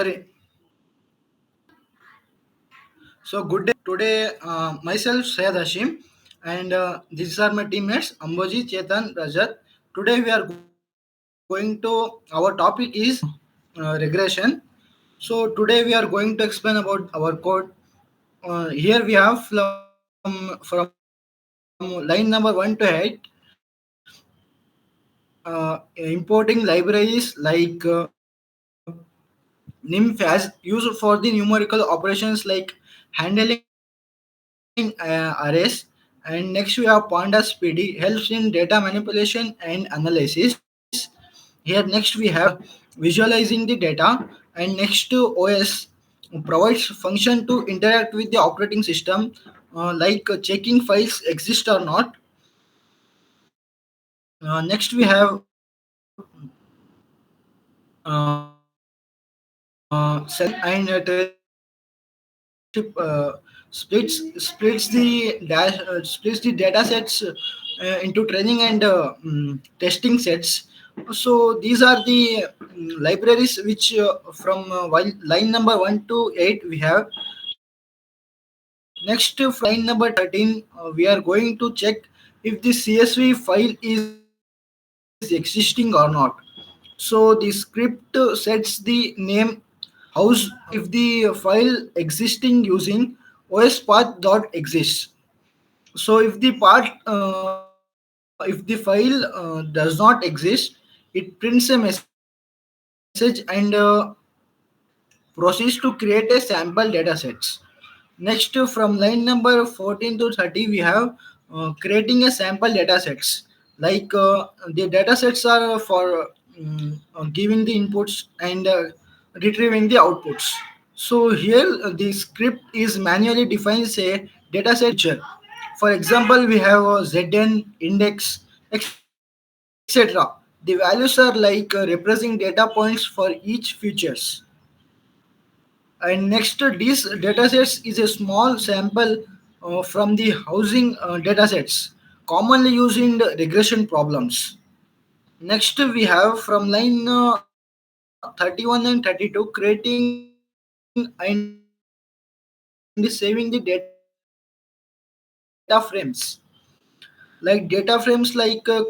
Sorry. So good day. Today, myself Syed Hashim, and these are my teammates Amboji, Chetan, Rajat. Today we are going to our topic is regression. So today we are going to explain about our code. Here we have from line number 1 to 8, importing libraries like NIMF as used for the numerical operations like handling arrays. And next we have pandas pd helps in data manipulation and analysis. Here next we have visualizing the data. And next os provides function to interact with the operating system, like checking files exist or not. Next we have self-directed regression, splits the data sets into training and testing sets. So these are the libraries which from line number 1 to 8 we have. Next, from line number 13, we are going to check if the CSV file is existing or not. So the script sets the name house if the file existing using os path.exists. So if the file does not exist, it prints a message and proceeds to create a sample data sets. Next, from line number 14 to 30, we have creating a sample data sets. Like the data sets are for giving the inputs and retrieving the outputs. So here the script is manually defines a dataset feature. For example, we have ZN, index, etc. The values are like representing data points for each features. And next, these datasets is a small sample from the housing datasets commonly used in the regression problems. Next, we have from line 31 and 32 creating and saving the data frames. Like data frames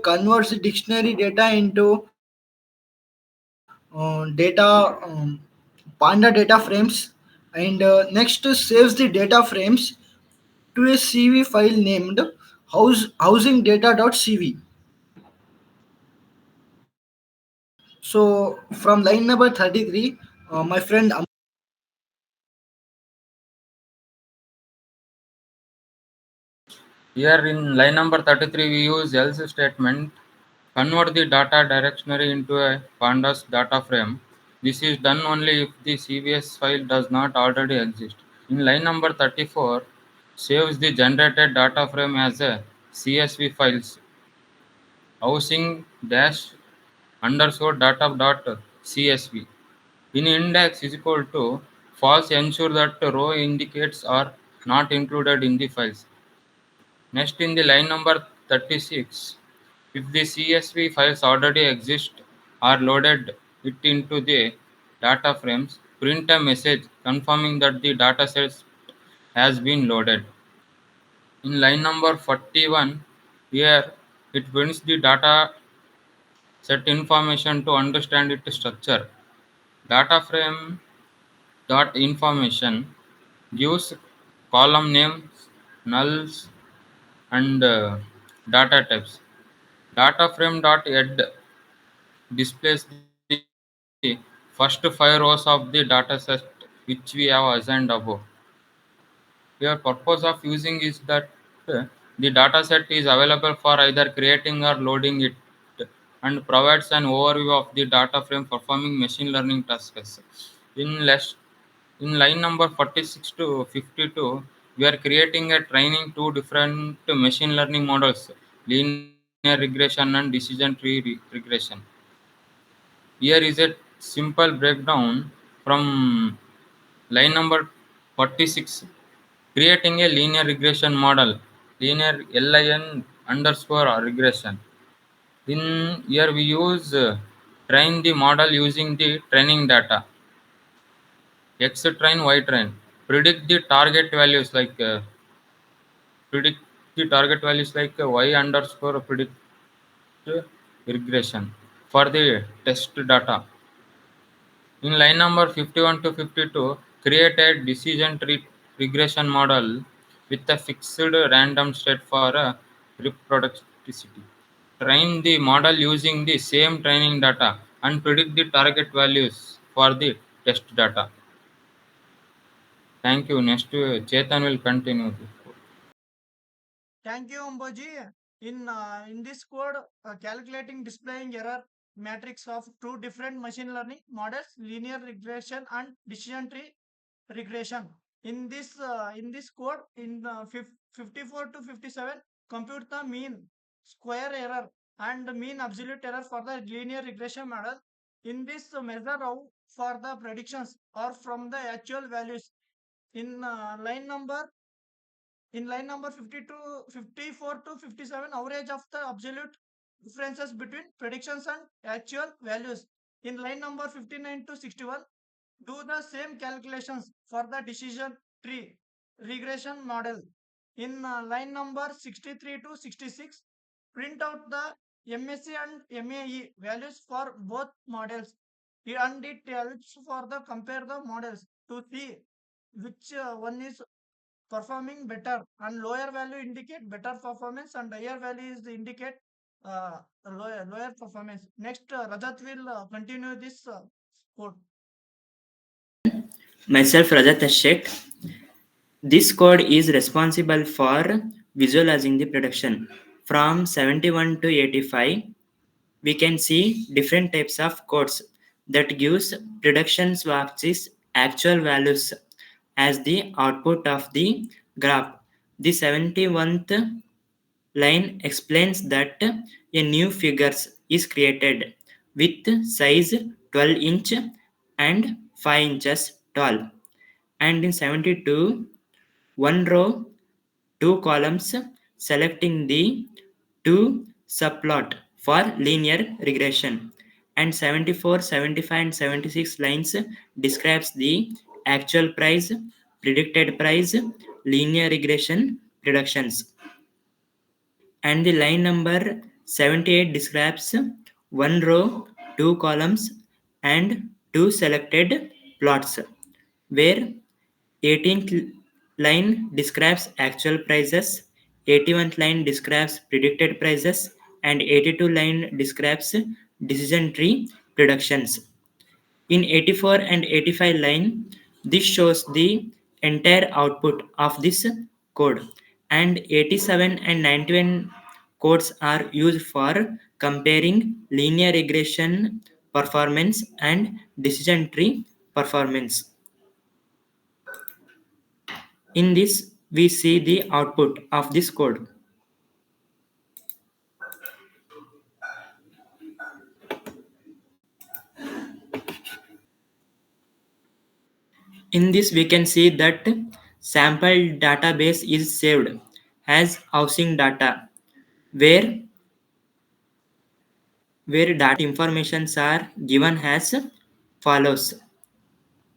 converts the dictionary data into panda data frames. And next saves the data frames to a CV file named housingdata.cv. So from line number 33, my friend Here in line number 33, we use else statement. Convert the data directionary into a pandas data frame. This is done only if the CVS file does not already exist. In line number 34, saves the generated data frame as a CSV files housing dash underscore data dot CSV. In index is equal to false, ensure that row indicates are not included in the files. Next, in the line number 36, if the CSV files already exist or loaded it into the data frames, print a message confirming that the dataset has been loaded. In line number 41, here it prints the data set information to understand its structure. Data frame dot information gives column names, nulls, and data types. Data frame dot add displays the first 5 rows of the dataset which we have assigned above. Here purpose of using is that the dataset is available for either creating or loading it and provides an overview of the data frame performing machine learning tasks. In less in line number 46 to 52, we are creating a training two different machine learning models, linear regression and decision tree regression. Here is a simple breakdown from line number 46. Creating a linear regression model, linear LIN underscore regression. In here we use train the model using the training data. X train, Y train. Predict the target values like predict the target values like Y underscore predict regression for the test data. In line number 51 to 52, create a decision tree regression model with a fixed random state for reproductivity. Train the model using the same training data and predict the target values for the test data. Thank you. Next, Chetan will continue. Thank you, Amboji. In this code, calculating displaying error matrix of two different machine learning models, linear regression and decision tree regression. In this code, 54 to 57, compute the mean square error and mean absolute error for the linear regression model. In this measure how for the predictions or from the actual values. In line number 52, 54 to 57, average of the absolute differences between predictions and actual values. In line number 59 to 61, do the same calculations for the decision tree regression model. In line number 63 to 66, print out the MSC and MAE values for both models. And it helps for the compare the models to see which one is performing better, and lower value indicate better performance and higher value is indicate lower performance. Next, Rajat will continue this code. Myself, Rajat Ashek. This code is responsible for visualizing the production. From 71 to 85, we can see different types of codes that gives production swaps actual values as the output of the graph. The 71th line explains that a new figure is created with size 12 inch and 5 inches tall. And in 72, one row, two columns, selecting the two subplot for linear regression. And 74, 75, and 76 lines describes the actual price, predicted price, linear regression predictions. And the line number 78 describes one row, two columns, and two selected plots, where 18th line describes actual prices, 81st line describes predicted prices, and 82 line describes decision tree predictions. In 84 and 85 line, this shows the entire output of this code, and 87 and 91 codes are used for comparing linear regression performance and decision tree performance. In this, we see the output of this code. In this, we can see that sample database is saved as housing data, where data informations are given as follows.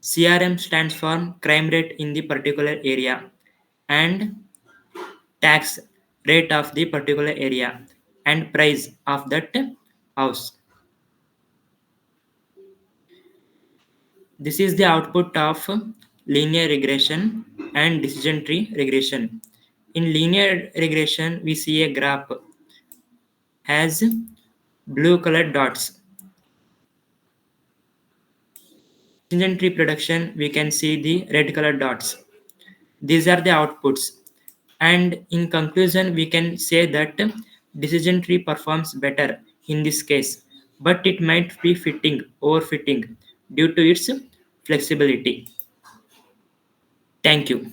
CRM stands for crime rate in the particular area, and tax rate of the particular area, and price of that house. This is the output of linear regression and decision tree regression. In linear regression, we see a graph has blue colored dots. Decision tree prediction, we can see the red colored dots. These are the outputs. And in conclusion, we can say that decision tree performs better in this case, but it might be overfitting due to its flexibility. Thank you.